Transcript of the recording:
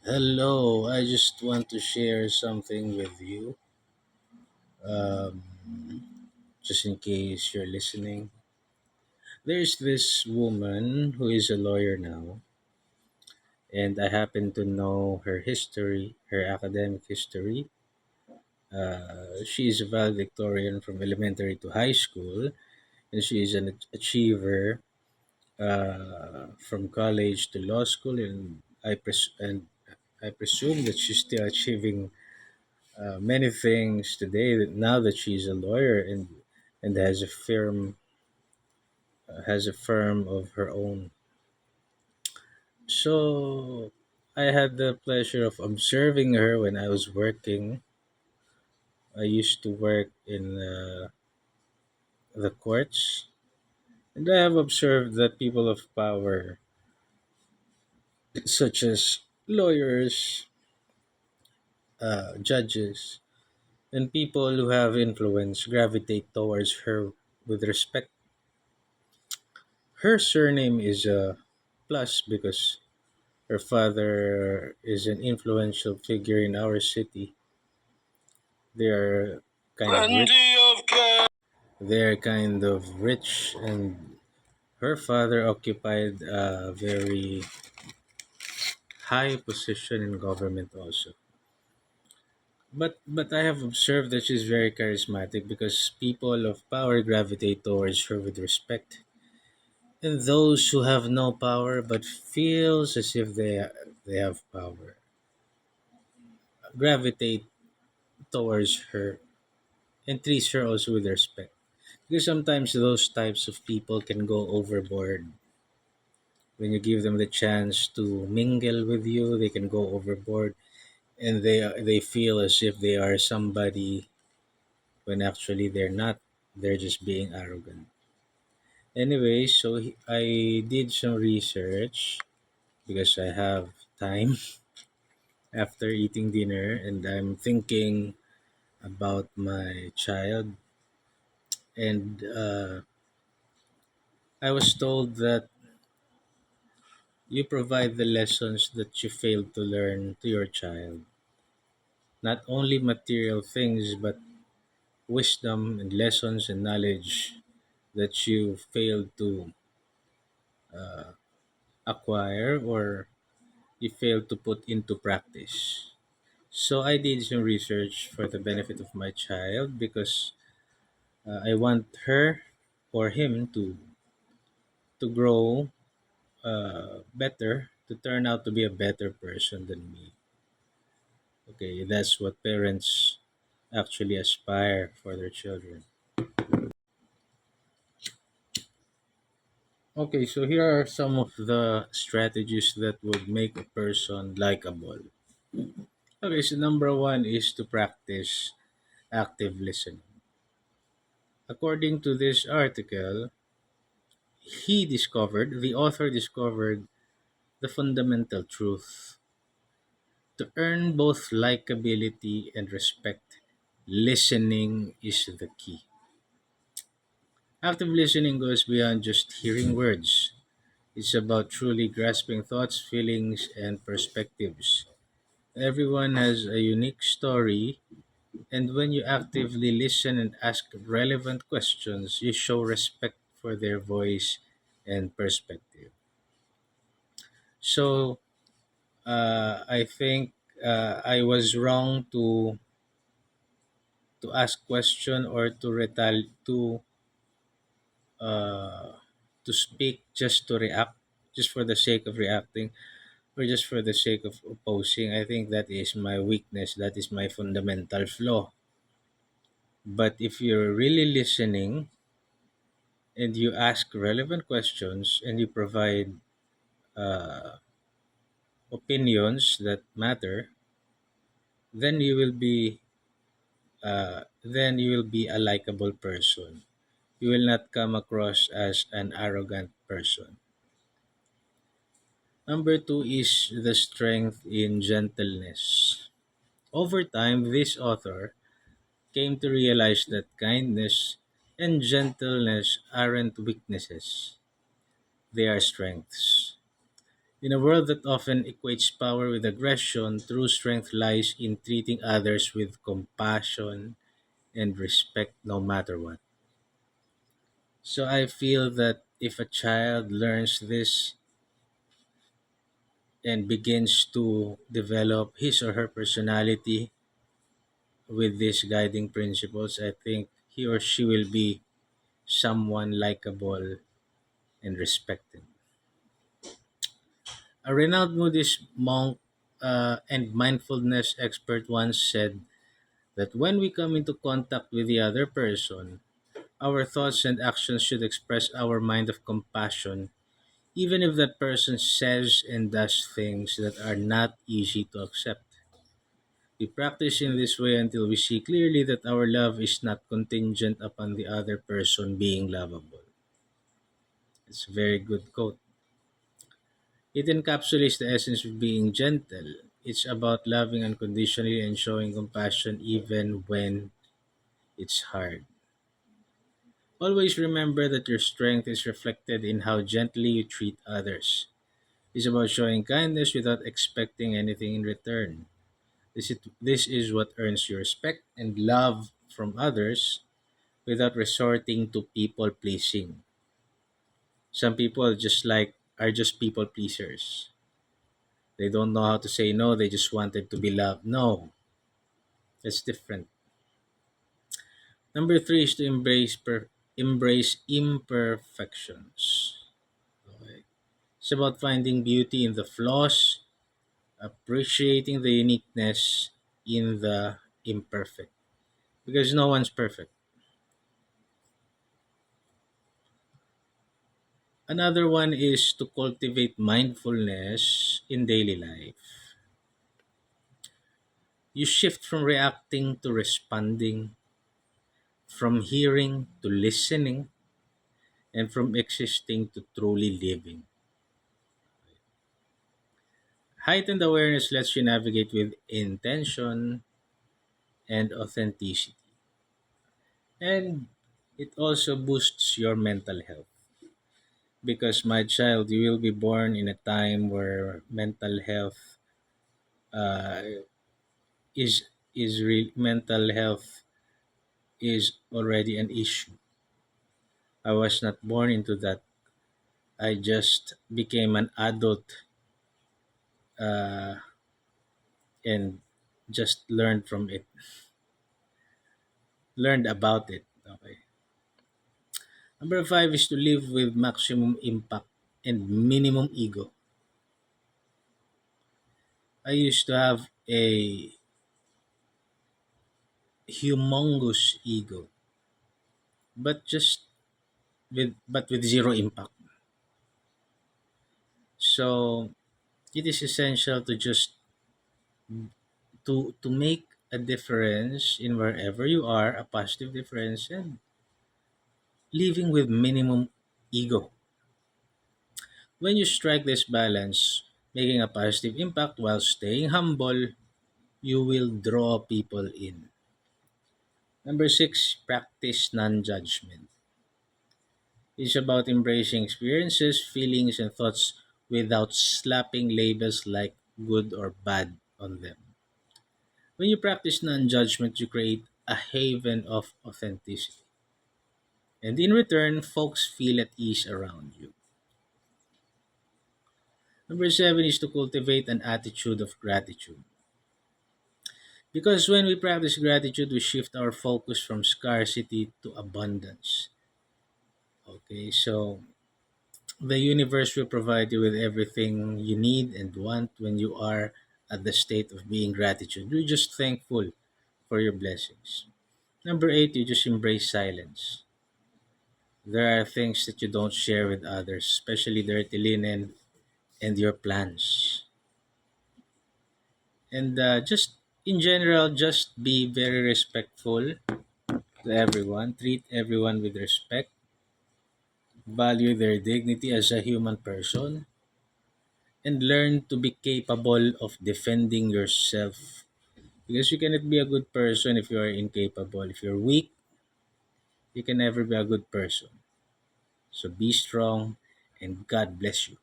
Hello, I just want to share something with you, um, just in case you're listening. There's this woman who is a lawyer now, and I happen to know her history, her academic history. She is a valedictorian from elementary to high school, and she is an achiever from college to law school, and I presume that she's still achieving many things today now that she's a lawyer and has a firm of her own. So I had the pleasure of observing her when I was working. I used to work in the courts, and I have observed that people of power, such as lawyers, judges, and people who have influence, gravitate towards her with respect. Her surname is a plus because her father is an influential figure in our city. They are kind of rich. They're kind of rich, and her father occupied a very high position in government also. But I have observed that she's very charismatic because people of power gravitate towards her with respect, and those who have no power but feels as if they have power gravitate towards her and treats her also with respect. Because sometimes those types of people can go overboard. When you give them the chance to mingle with you, they can go overboard, and they feel as if they are somebody when actually they're not. They're just being arrogant. Anyway, so I did some research because I have time after eating dinner, and I'm thinking about my child. And I was told that you provide the lessons that you failed to learn to your child. Not only material things, but wisdom and lessons and knowledge that you failed to acquire or you failed to put into practice. So I did some research for the benefit of my child because I want her or him to grow better, to turn out to be a better person than me. Okay, that's what parents actually aspire for their children. Okay, so here are some of the strategies that would make a person likable. Okay, so number one is to practice active listening. According to this article, the author discovered the fundamental truth. To earn both likability and respect, listening is the key. Active listening goes beyond just hearing words. It's about truly grasping thoughts, feelings, and perspectives. Everyone has a unique story, and when you actively listen and ask relevant questions, you show respect for their voice and perspective. So, I think I was wrong to ask question or uh, to speak just to react, just for the sake of reacting or just for the sake of opposing. I think that is my weakness. That is my fundamental flaw. But if you're really listening and you ask relevant questions and you provide uh, opinions that matter, then you will be a likable person. You will not come across as an arrogant person. Number two is the strength in gentleness. Over time, this author came to realize that kindness and gentleness aren't weaknesses, they are strengths. In a world that often equates power with aggression, true strength lies in treating others with compassion and respect no matter what. So I feel that if a child learns this and begins to develop his or her personality with these guiding principles, I think he or she will be someone likable and respected. A renowned Buddhist monk and mindfulness expert once said that when we come into contact with the other person, our thoughts and actions should express our mind of compassion, even if that person says and does things that are not easy to accept. We practice in this way until we see clearly that our love is not contingent upon the other person being lovable. It's a very good quote. It encapsulates the essence of being gentle. It's about loving unconditionally and showing compassion even when it's hard. Always remember that your strength is reflected in how gently you treat others. It's about showing kindness without expecting anything in return. This is what earns you respect and love from others without resorting to people pleasing. Some people are just people pleasers. They don't know how to say no, they just wanted to be loved. No, that's different. Number 3 is to embrace imperfections. Okay. It's about finding beauty in the flaws, appreciating the uniqueness in the imperfect. Because no one's perfect. Another one is to cultivate mindfulness in daily life. You shift from reacting to responding, from hearing to listening, and from existing to truly living. Heightened awareness lets you navigate with intention and authenticity. And it also boosts your mental health. Because, my child, you will be born in a time where uh, mental health is already an issue. I was not born into that. I just became an adult uh, and just learned about it. Okay. Number 5 is to live with maximum impact and minimum ego. I used to have a humongous ego, but with zero impact. So it is essential to just to make a difference in wherever you are, a positive difference, and living with minimum ego. When you strike this balance, making a positive impact while staying humble, you will draw people in. Number 6, practice non-judgment. It's about embracing experiences, feelings, and thoughts without slapping labels like good or bad on them. When you practice non-judgment, you create a haven of authenticity. And in return, folks feel at ease around you. Number 7 is to cultivate an attitude of gratitude. Because when we practice gratitude, we shift our focus from scarcity to abundance. Okay, so the universe will provide you with everything you need and want when you are at the state of being gratitude. You're just thankful for your blessings. Number 8, you just embrace silence. There are things that you don't share with others, especially dirty linen and your plans. And just in general, just be very respectful to everyone. Treat everyone with respect. Value their dignity as a human person. And learn to be capable of defending yourself. Because you cannot be a good person if you are incapable. If you're weak, you can never be a good person. So be strong and God bless you.